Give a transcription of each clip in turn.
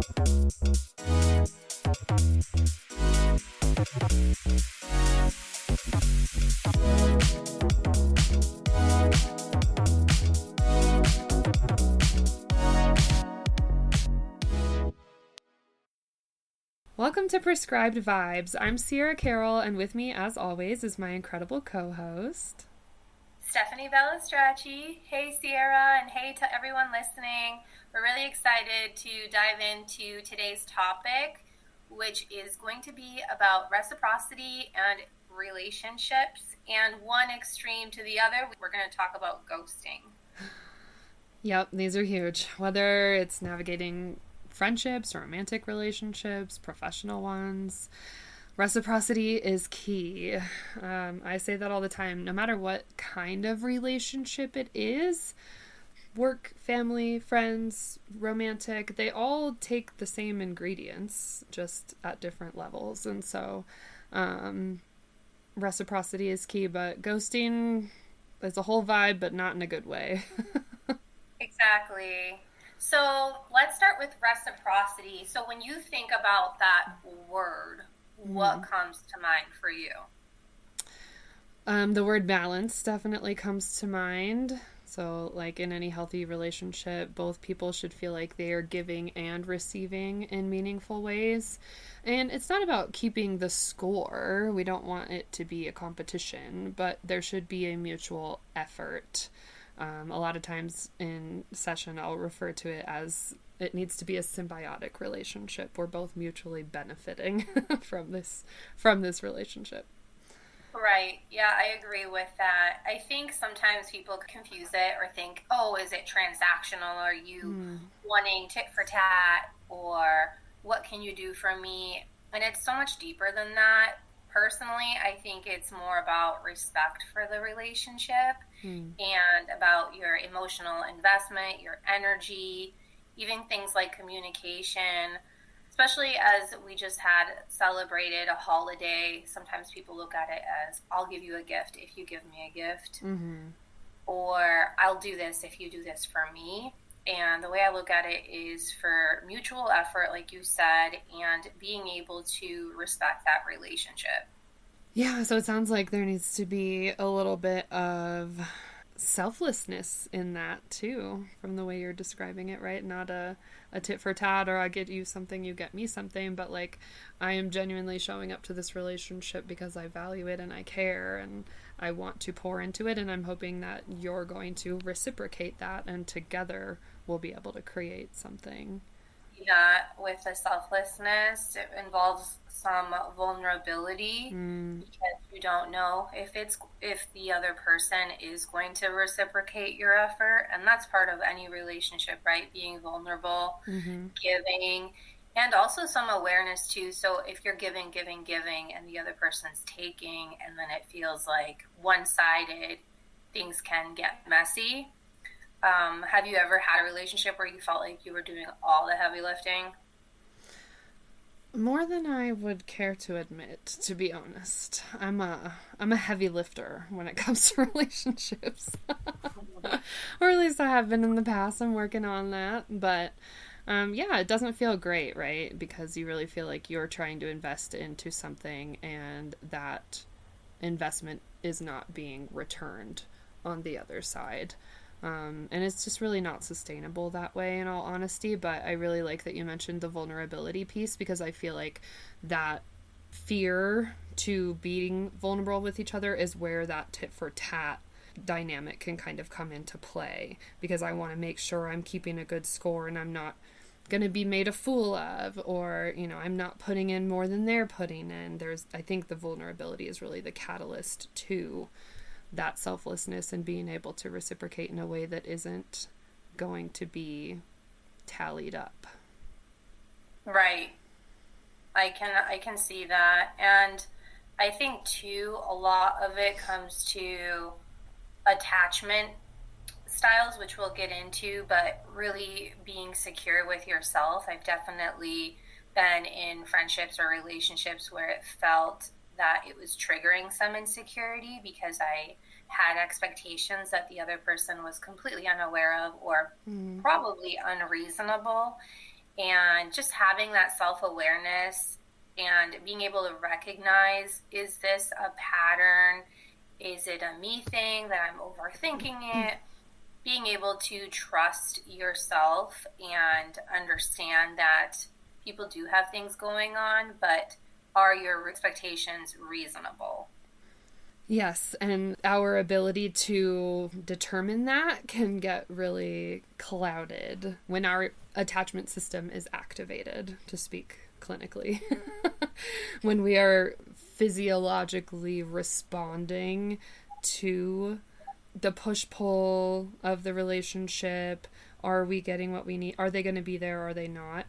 Welcome to Prescribed Vibes. I'm Sierra Carroll, and with me, as always, is my incredible co-host, Stephanie Bellistraci. Hey, Sierra, and hey to everyone listening. We're really excited to dive into today's topic, which is going to be about reciprocity and relationships, and one extreme to the other. We're going to talk about ghosting. Yep, these are huge. Whether it's navigating friendships, romantic relationships, professional ones, reciprocity is key. I say that all the time. No matter what kind of relationship it is, work, family, friends, romantic, they all take the same ingredients, just at different levels. And so, reciprocity is key, but ghosting is a whole vibe, but not in a good way. Exactly. So let's start with reciprocity. So when you think about that word, what comes to mind for you? The word balance definitely comes to mind. So, like in any healthy relationship, both people should feel like they are giving and receiving in meaningful ways. And it's not about keeping the score. We don't want it to be a competition, but there should be a mutual effort. A lot of times in session, I'll refer to it as it needs to be a symbiotic relationship. We're both mutually benefiting from this relationship. Right. Yeah, I agree with that. I think sometimes people confuse it or think, oh, is it transactional? Are you wanting tit for tat? Or what can you do for me? And it's so much deeper than that. Personally, I think it's more about respect for the relationship and about your emotional investment, your energy, even things like communication. Especially as we just had celebrated a holiday, sometimes people look at it as, I'll give you a gift if you give me a gift, or I'll do this if you do this for me. And the way I look at it is for mutual effort, like you said, and being able to respect that relationship. Yeah, so it sounds like there needs to be a little bit of selflessness in that too, from the way you're describing it, right? Not a tit for tat, or I get you something, you get me something, but like I am genuinely showing up to this relationship because I value it and I care and I want to pour into it, and I'm hoping that you're going to reciprocate that, and together we'll be able to create something. Yeah, with the selflessness, it involves some vulnerability because you don't know if the other person is going to reciprocate your effort, and that's part of any relationship, right? Being vulnerable, giving, and also some awareness too. So if you're giving, and the other person's taking, and then it feels like one-sided, things can get messy. Have you ever had a relationship where you felt like you were doing all the heavy lifting? More than I would care to admit, to be honest. I'm a heavy lifter when it comes to relationships. Or at least I have been in the past. I'm working on that. But yeah, it doesn't feel great, right? Because you really feel like you're trying to invest into something and that investment is not being returned on the other side. And it's just really not sustainable that way, in all honesty. But I really like that you mentioned the vulnerability piece, because I feel like that fear to being vulnerable with each other is where that tit for tat dynamic can kind of come into play, because I want to make sure I'm keeping a good score and I'm not going to be made a fool of, or I'm not putting in more than they're putting in. I think the vulnerability is really the catalyst to that selflessness and being able to reciprocate in a way that isn't going to be tallied up. Right. I can see that. And I think too a lot of it comes to attachment styles, which we'll get into, but really being secure with yourself. I've definitely been in friendships or relationships where it felt that it was triggering some insecurity because I had expectations that the other person was completely unaware of, or probably unreasonable. And just having that self-awareness and being able to recognize, is this a pattern? Is it a me thing that I'm overthinking it? Being able to trust yourself and understand that people do have things going on, but are your expectations reasonable? Yes, and our ability to determine that can get really clouded when our attachment system is activated, to speak clinically. When we are physiologically responding to the push pull of the relationship. Are we getting what we need? Are they going to be there? Or are they not?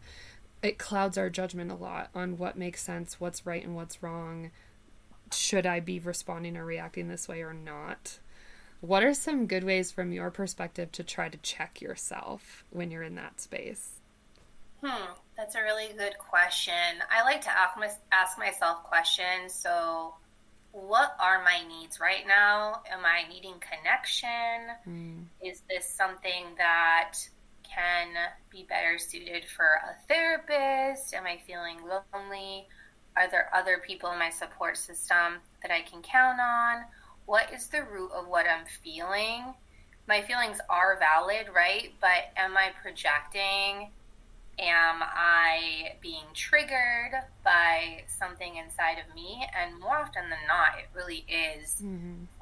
It clouds our judgment a lot on what makes sense, what's right and what's wrong. Should I be responding or reacting this way or not? What are some good ways from your perspective to try to check yourself when you're in that space? That's a really good question. I like to ask myself questions. So, what are my needs right now? Am I needing connection? Is this something that can be better suited for a therapist? Am I feeling lonely? Are there other people in my support system that I can count on? What is the root of what I'm feeling? My feelings are valid, right? But am I projecting? Am I being triggered by something inside of me? And more often than not, it really is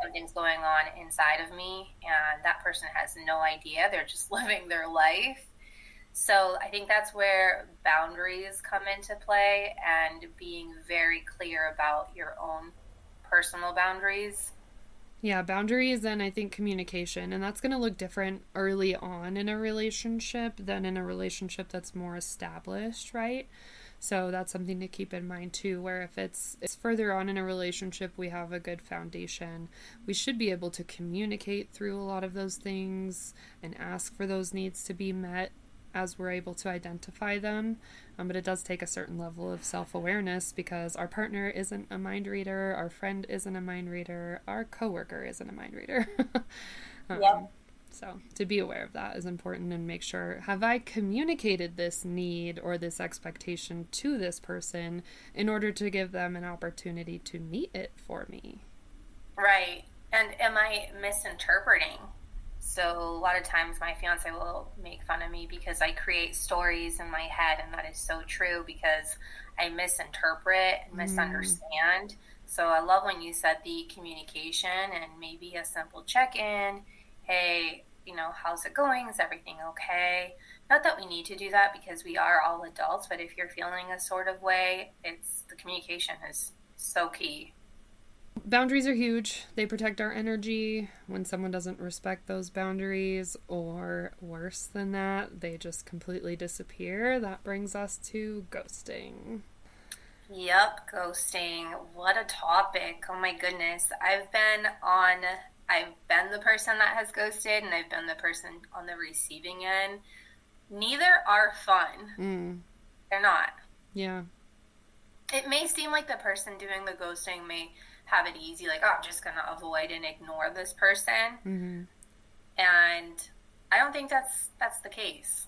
something's going on inside of me, and that person has no idea. They're just living their life. So I think that's where boundaries come into play, and being very clear about your own personal boundaries. Yeah, boundaries and I think communication. And that's going to look different early on in a relationship than in a relationship that's more established, right? So that's something to keep in mind too, where if it's further on in a relationship, we have a good foundation. We should be able to communicate through a lot of those things and ask for those needs to be met as we're able to identify them. But it does take a certain level of self-awareness because our partner isn't a mind reader, our friend isn't a mind reader, our coworker isn't a mind reader. Yep. So to be aware of that is important and make sure, have I communicated this need or this expectation to this person in order to give them an opportunity to meet it for me? Right. And am I misinterpreting? So a lot of times my fiance will make fun of me because I create stories in my head, and that is so true because I misinterpret and misunderstand. So I love when you said the communication and maybe a simple check-in. Hey, how's it going? Is everything okay? Not that we need to do that because we are all adults, but if you're feeling a sort of way, it's the communication is so key. Boundaries are huge. They protect our energy. When someone doesn't respect those boundaries, or worse than that, they just completely disappear. That brings us to ghosting. Yep, ghosting. What a topic. Oh my goodness. I've been the person that has ghosted, and I've been the person on the receiving end. Neither are fun. They're not. Yeah. It may seem like the person doing the ghosting may have it easy, like, oh, I'm just going to avoid and ignore this person. And I don't think that's the case.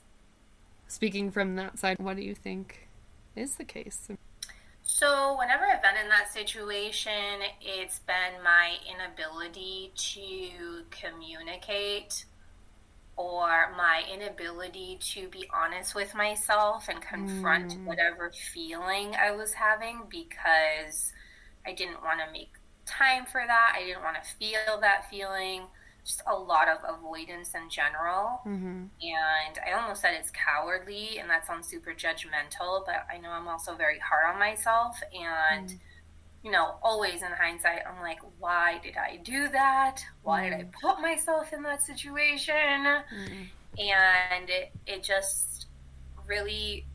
Speaking from that side, what do you think is the case? So whenever I've been in that situation, it's been my inability to communicate, or my inability to be honest with myself and confront whatever feeling I was having, because I didn't want to make time for that. I didn't want to feel that feeling. Just a lot of avoidance in general. And I almost said it's cowardly, and that sounds super judgmental, but I know I'm also very hard on myself. And, always in hindsight, I'm like, why did I do that? Why did I put myself in that situation? And it just really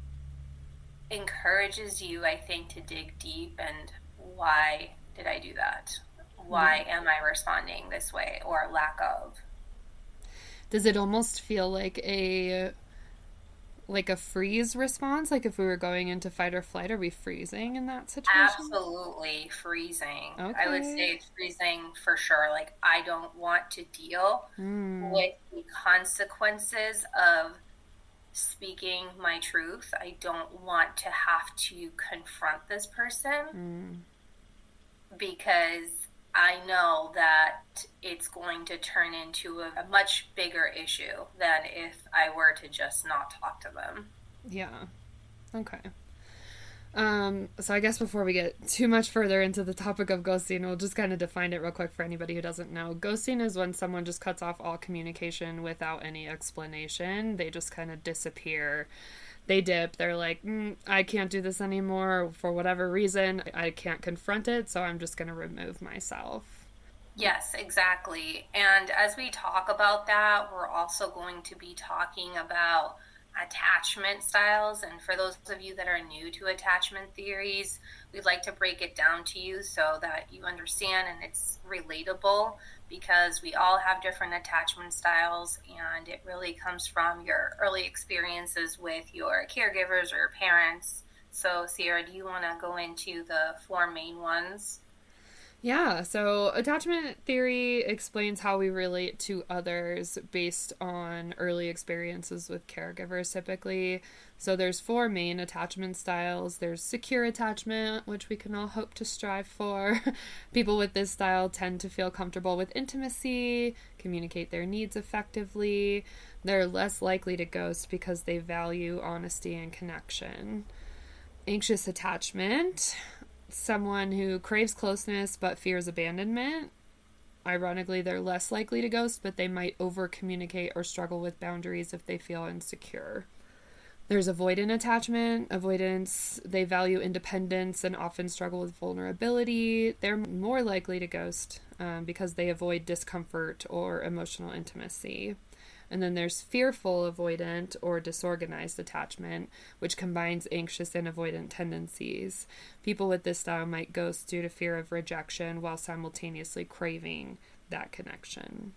encourages you, I think, to dig deep and why did I do that? Why am I responding this way, or lack of? Does it almost feel like a freeze response? Like if we were going into fight or flight, are we freezing in that situation? Absolutely freezing. Okay. I would say it's freezing for sure. Like, I don't want to deal with the consequences of speaking my truth. I don't want to have to confront this person because I know that it's going to turn into a much bigger issue than if I were to just not talk to them. Yeah. Okay. So I guess before we get too much further into the topic of ghosting, we'll just kind of define it real quick for anybody who doesn't know. Ghosting is when someone just cuts off all communication without any explanation. They just kind of disappear. They dip. They're like, I can't do this anymore for whatever reason. I can't confront it, so I'm just going to remove myself. Yes, exactly. And as we talk about that, we're also going to be talking about attachment styles. And for those of you that are new to attachment theories, we'd like to break it down to you so that you understand and it's relatable, because we all have different attachment styles and it really comes from your early experiences with your caregivers or your parents. So, Sierra, do you want to go into the four main ones? Yeah, so attachment theory explains how we relate to others based on early experiences with caregivers typically. So there's four main attachment styles. There's secure attachment, which we can all hope to strive for. People with this style tend to feel comfortable with intimacy, communicate their needs effectively. They're less likely to ghost because they value honesty and connection. Anxious attachment, someone who craves closeness but fears abandonment. Ironically, they're less likely to ghost, but they might over communicate or struggle with boundaries if they feel insecure. There's avoidant attachment. Avoidance, they value independence and often struggle with vulnerability. They're more likely to ghost because they avoid discomfort or emotional intimacy. And then there's fearful avoidant or disorganized attachment, which combines anxious and avoidant tendencies. People with this style might ghost due to fear of rejection while simultaneously craving that connection.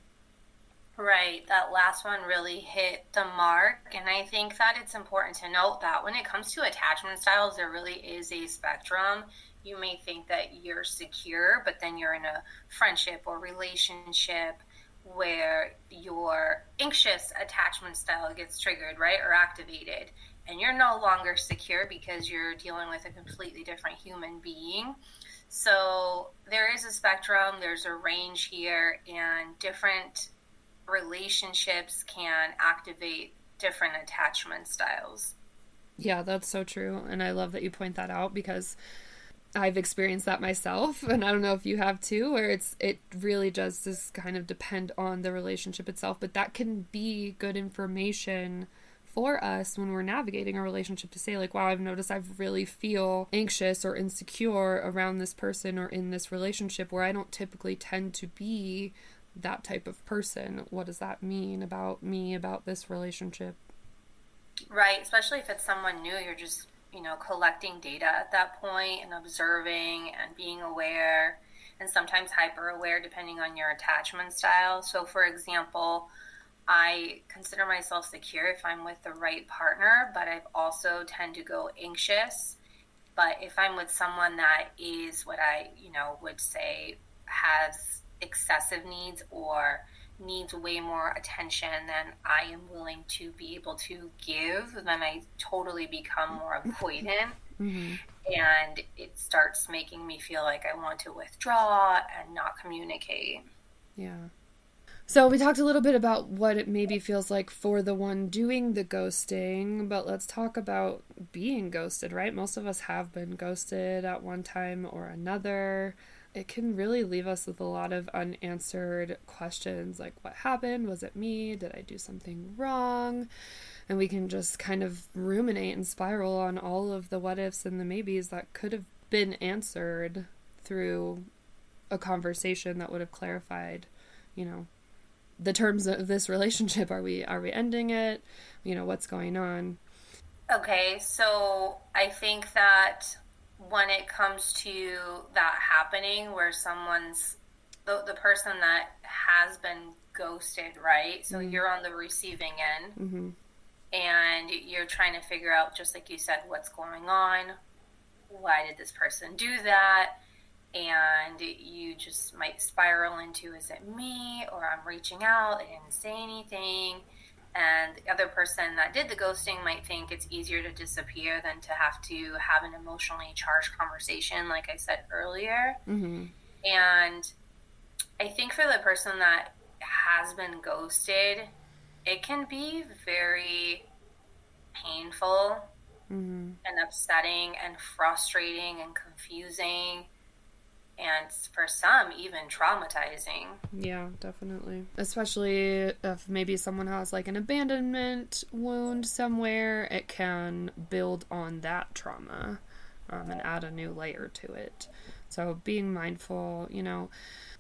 Right, that last one really hit the mark. And I think that it's important to note that when it comes to attachment styles, there really is a spectrum. You may think that you're secure, but then you're in a friendship or relationship where your anxious attachment style gets triggered, right, or activated. And you're no longer secure because you're dealing with a completely different human being. So there is a spectrum, there's a range here, and different relationships can activate different attachment styles. Yeah, that's so true. And I love that you point that out because I've experienced that myself, and I don't know if you have too, where it really does just kind of depend on the relationship itself, but that can be good information for us when we're navigating a relationship to say like, wow, I've noticed I really feel anxious or insecure around this person or in this relationship where I don't typically tend to be that type of person. What does that mean about me, about this relationship? Right, especially if it's someone new, you're just, collecting data at that point and observing and being aware and sometimes hyper aware depending on your attachment style. So, for example, I consider myself secure if I'm with the right partner, but I also tend to go anxious. But if I'm with someone that is what I, would say has excessive needs or needs way more attention than I am willing to be able to give, then I totally become more avoidant. Mm-hmm. And it starts making me feel like I want to withdraw and not communicate. Yeah. So we talked a little bit about what it maybe feels like for the one doing the ghosting, but let's talk about being ghosted, right? Most of us have been ghosted at one time or another. It can really leave us with a lot of unanswered questions like, what happened? Was it me? Did I do something wrong? And we can just kind of ruminate and spiral on all of the what ifs and the maybes that could have been answered through a conversation that would have clarified, the terms of this relationship. Are we ending it? What's going on? Okay, so I think that when it comes to that happening where someone's the person that has been ghosted, right? So you're on the receiving end. Mm-hmm. And you're trying to figure out, just like you said, what's going on, why did this person do that, and you just might spiral into, is it me, or I'm reaching out, I didn't say anything, And the other person that did the ghosting might think it's easier to disappear than to have to have an emotionally charged conversation, like I said earlier. Mm-hmm. And I think for the person that has been ghosted, it can be very painful Mm-hmm. and upsetting and frustrating and confusing, and for some, even traumatizing. Yeah, definitely. Especially if maybe someone has like an abandonment wound somewhere, it can build on that trauma, and add a new layer to it. So being mindful,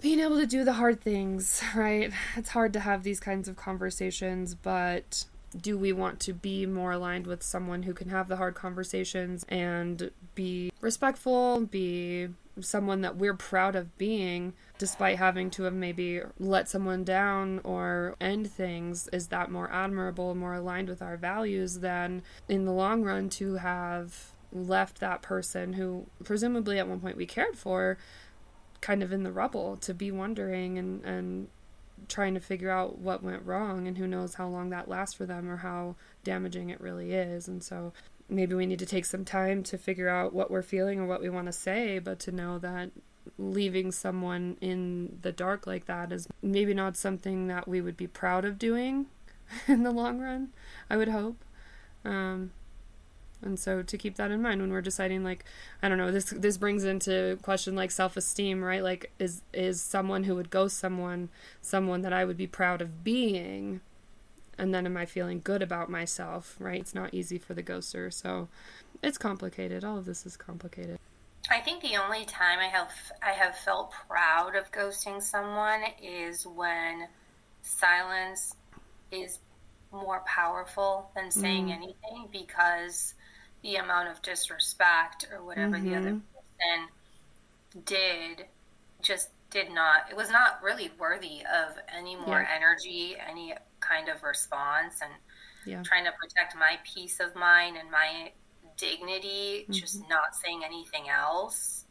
being able to do the hard things, right? It's hard to have these kinds of conversations, but do we want to be more aligned with someone who can have the hard conversations and be respectful, be someone that we're proud of being, despite having to have maybe let someone down or end things? Is that more admirable, more aligned with our values than in the long run to have left that person who presumably at one point we cared for kind of in the rubble, to be wondering and trying to figure out what went wrong, and who knows how long that lasts for them or how damaging it really is. And so maybe we need to take some time to figure out what we're feeling or what we want to say, but to know that leaving someone in the dark like that is maybe not something that we would be proud of doing in the long run, I would hope. And so to keep that in mind when we're deciding, like, I don't know, this brings into question like self-esteem, right? Like, is someone who would ghost someone that I would be proud of being? And then am I feeling good about myself, right? It's not easy for the ghoster. So it's complicated. All of this is complicated. I think the only time I have felt proud of ghosting someone is when silence is more powerful than saying anything, because the amount of disrespect or whatever the other person did just did not, it was not really worthy of any more energy, any kind of response. And trying to protect my peace of mind and my dignity, just not saying anything else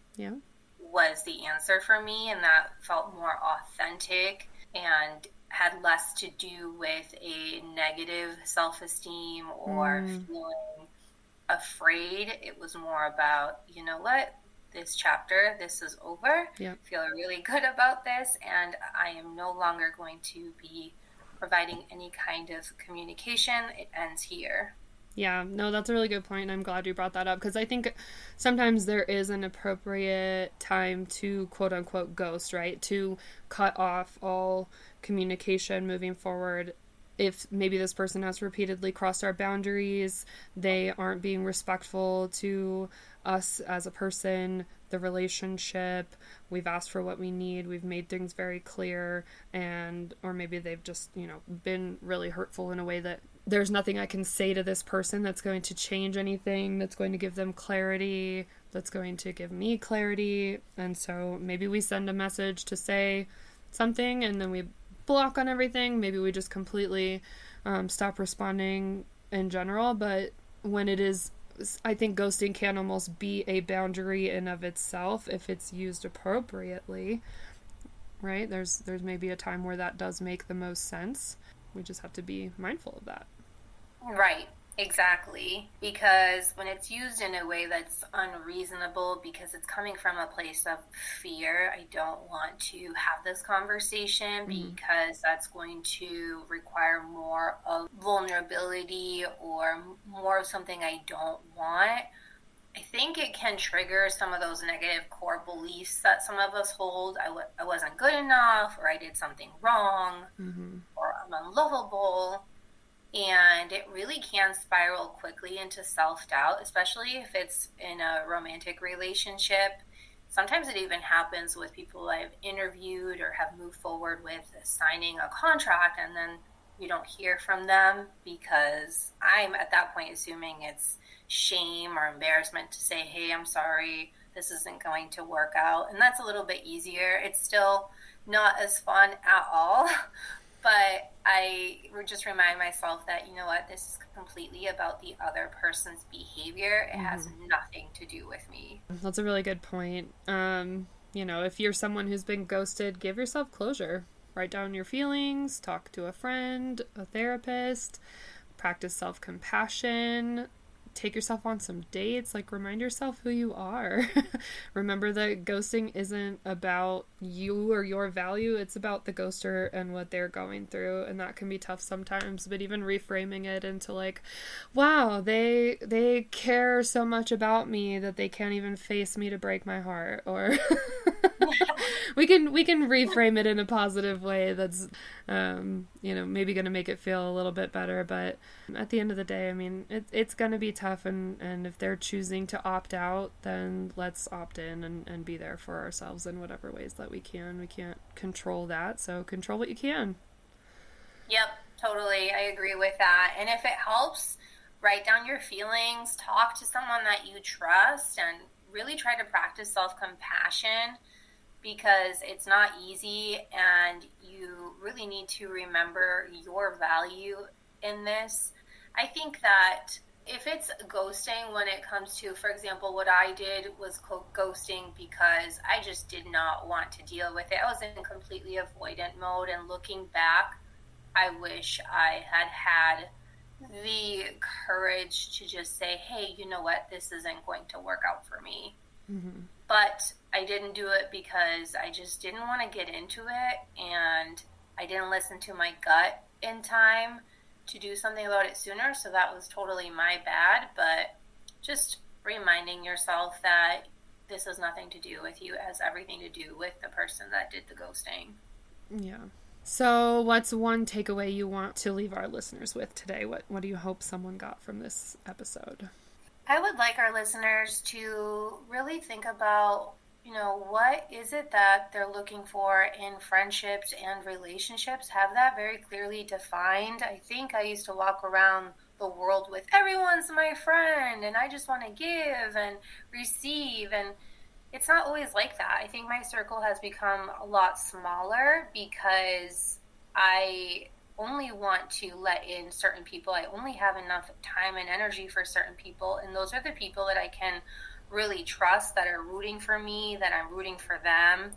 was the answer for me. And that felt more authentic and had less to do with a negative self-esteem or feeling afraid. It was more about, you know what, this chapter, this is over. I feel really good about this, and I am no longer going to be providing any kind of communication. It ends here. Yeah, no, that's a really good point, and I'm glad you brought that up, because I think sometimes there is an appropriate time to quote-unquote ghost, right? To cut off all communication moving forward. If maybe this person has repeatedly crossed our boundaries, they aren't being respectful to us as a person, the relationship, we've asked for what we need, we've made things very clear, or maybe they've just, been really hurtful in a way that there's nothing I can say to this person that's going to change anything, that's going to give them clarity, that's going to give me clarity. And so maybe we send a message to say something and then we block on everything. Maybe we just completely stop responding in general. But when it is, I think ghosting can almost be a boundary in of itself if it's used appropriately, right? There's maybe a time where that does make the most sense. We just have to be mindful of that. Right, exactly. Because when it's used in a way that's unreasonable, because it's coming from a place of fear, I don't want to have this conversation because that's going to require more of vulnerability or more of something I don't want. I think it can trigger some of those negative core beliefs that some of us hold. I wasn't good enough, or I did something wrong, or I'm unlovable. And it really can spiral quickly into self-doubt, especially if it's in a romantic relationship. Sometimes it even happens with people I've interviewed or have moved forward with signing a contract, and then you don't hear from them because I'm at that point assuming it's shame or embarrassment to say, hey, I'm sorry, this isn't going to work out. And that's a little bit easier. It's still not as fun at all. But I would just remind myself that, you know what, this is completely about the other person's behavior. It has nothing to do with me. That's a really good point. If you're someone who's been ghosted, give yourself closure. Write down your feelings, talk to a friend, a therapist, practice self-compassion, take yourself on some dates, like remind yourself who you are. Remember that ghosting isn't about you or your value, it's about the ghoster and what they're going through, and that can be tough sometimes. But even reframing it into like, wow, they care so much about me that they can't even face me to break my heart, or we can reframe it in a positive way that's maybe going to make it feel a little bit better. But at the end of the day, I mean, it's going to be tough, and if they're choosing to opt out, then let's opt in and be there for ourselves in whatever ways that we can. We can't control that, so control what you can. Yep, totally. I agree with that. And if it helps, write down your feelings, talk to someone that you trust, and really try to practice self-compassion, because it's not easy, and you really need to remember your value in this. I think that if it's ghosting, when it comes to, for example, what I did was ghosting because I just did not want to deal with it. I was in completely avoidant mode, and looking back, I wish I had had the courage to just say, hey, you know what, this isn't going to work out for me. Mm-hmm. But I didn't do it because I just didn't want to get into it, and I didn't listen to my gut in time to do something about it sooner, so that was totally my bad. But just reminding yourself that this has nothing to do with you, it has everything to do with the person that did the ghosting. Yeah. So what's one takeaway you want to leave our listeners with today? What do you hope someone got from this episode? I would like our listeners to really think about, what is it that they're looking for in friendships and relationships? Have that very clearly defined. I think I used to walk around the world with everyone's my friend, and I just want to give and receive, and it's not always like that. I think my circle has become a lot smaller because I only want to let in certain people. I only have enough time and energy for certain people, and those are the people that I can really trust, that are rooting for me, that I'm rooting for them.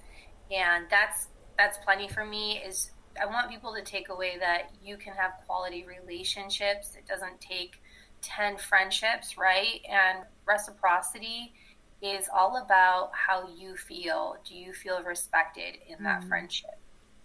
And that's plenty for me. Is I want people to take away that you can have quality relationships. It doesn't take 10 friendships, right? And reciprocity is all about how you feel. Do you feel respected in that friendship?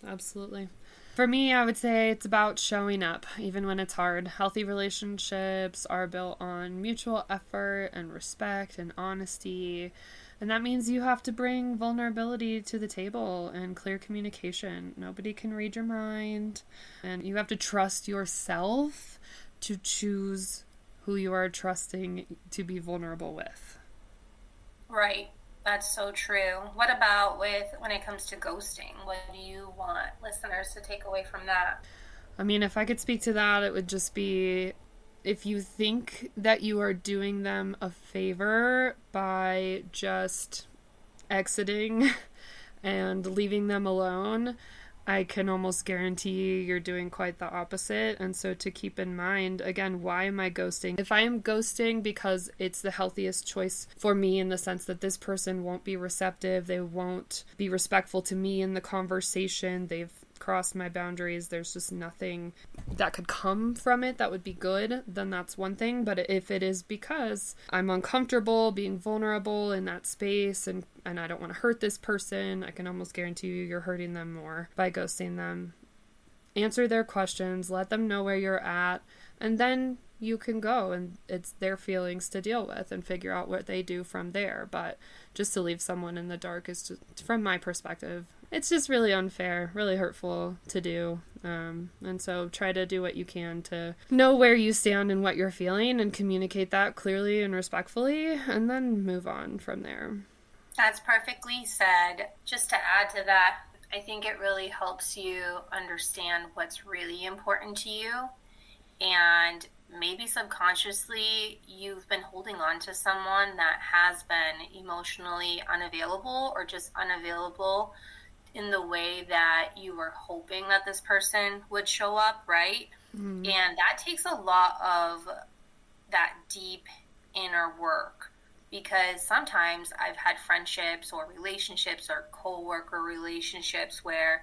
Absolutely. For me, I would say it's about showing up, even when it's hard. Healthy relationships are built on mutual effort and respect and honesty. And that means you have to bring vulnerability to the table and clear communication. Nobody can read your mind. And you have to trust yourself to choose who you are trusting to be vulnerable with. Right. That's so true. What about when it comes to ghosting? What do you want listeners to take away from that? I mean, if I could speak to that, it would just be, if you think that you are doing them a favor by just exiting and leaving them alone, I can almost guarantee you're doing quite the opposite. And so to keep in mind, again, why am I ghosting? If I am ghosting because it's the healthiest choice for me, in the sense that this person won't be receptive, they won't be respectful to me in the conversation, they've crossed my boundaries, there's just nothing that could come from it that would be good, then that's one thing. But if it is because I'm uncomfortable being vulnerable in that space, and I don't want to hurt this person, I can almost guarantee you're hurting them more by ghosting them. Answer their questions, let them know where you're at, and then you can go, and it's their feelings to deal with and figure out what they do from there. But just to leave someone in the dark is just, from my perspective, it's just really unfair, really hurtful to do. And so try to do what you can to know where you stand and what you're feeling, and communicate that clearly and respectfully, and then move on from there. That's perfectly said. Just to add to that, I think it really helps you understand what's really important to you. And maybe subconsciously you've been holding on to someone that has been emotionally unavailable, or just unavailable in the way that you were hoping that this person would show up, right? Mm-hmm. And that takes a lot of that deep inner work, because sometimes I've had friendships or relationships or co-worker relationships where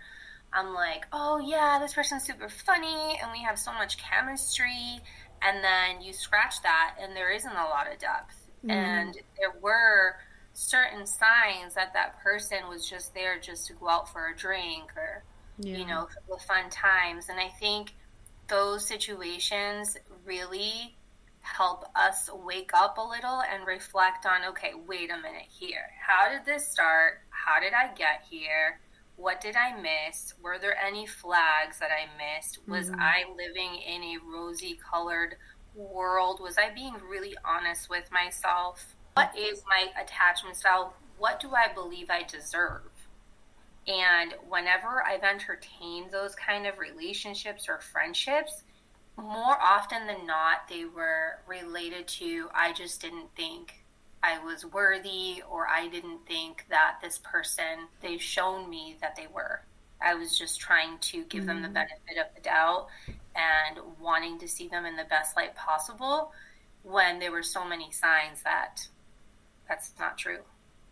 I'm like, oh yeah, this person's super funny and we have so much chemistry. And then you scratch that and there isn't a lot of depth. And there were certain signs that that person was just there just to go out for a drink or, you know, for the fun times. And I think those situations really help us wake up a little and reflect on, okay, wait a minute here. How did this start? How did I get here? What did I miss? Were there any flags that I missed? Was I living in a rosy colored world? Was I being really honest with myself? What is my attachment style? What do I believe I deserve? And whenever I've entertained those kind of relationships or friendships, more often than not, they were related to, I just didn't think I was worthy, or I didn't think that this person, they've shown me that they were. I was just trying to give them the benefit of the doubt and wanting to see them in the best light possible when there were so many signs that that's not true.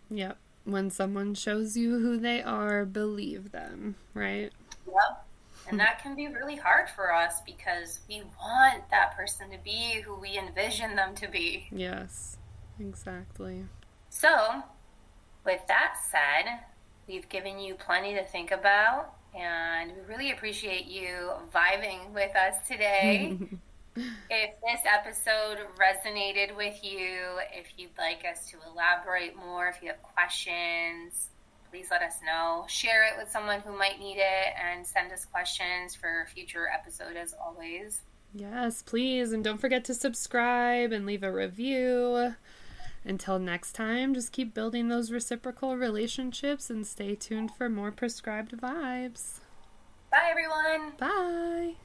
Yep. When someone shows you who they are, believe them, right? Yep. And that can be really hard for us because we want that person to be who we envision them to be. Yes, exactly. So, with that said, we've given you plenty to think about, and we really appreciate you vibing with us today. If this episode resonated with you, if you'd like us to elaborate more, if you have questions, please let us know. Share it with someone who might need it and send us questions for a future episode as always. Yes, please. And don't forget to subscribe and leave a review. Until next time, just keep building those reciprocal relationships and stay tuned for more prescribed vibes. Bye, everyone. Bye.